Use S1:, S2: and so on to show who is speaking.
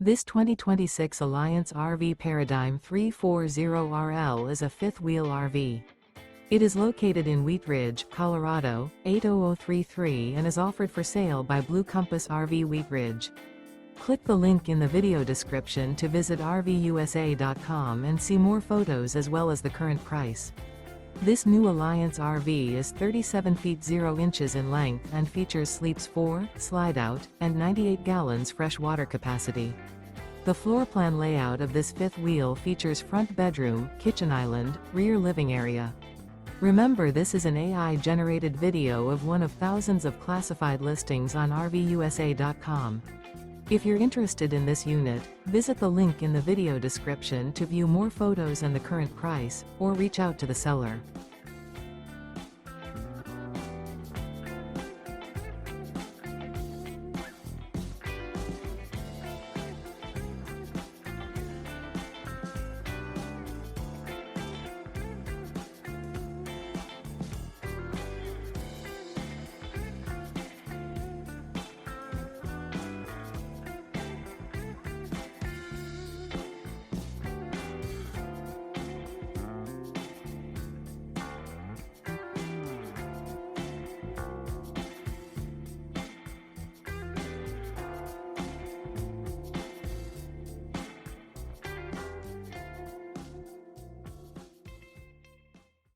S1: This 2026 Alliance RV Paradigm 340RL is a fifth-wheel RV. It is located in Wheat Ridge, Colorado, 80033 and is offered for sale by Blue Compass RV Wheat Ridge. Click the link in the video description to visit RVUSA.com and see more photos as well as the current price. This new Alliance RV is 37 feet 0 inches in length and features sleeps 4, slide-out, and 98 gallons fresh water capacity. The floor plan layout of this fifth wheel features front bedroom, kitchen island, rear living area. Remember, this is an AI-generated video of one of thousands of classified listings on RVUSA.com. If you're interested in this unit, visit the link in the video description to view more photos and the current price, or reach out to the seller.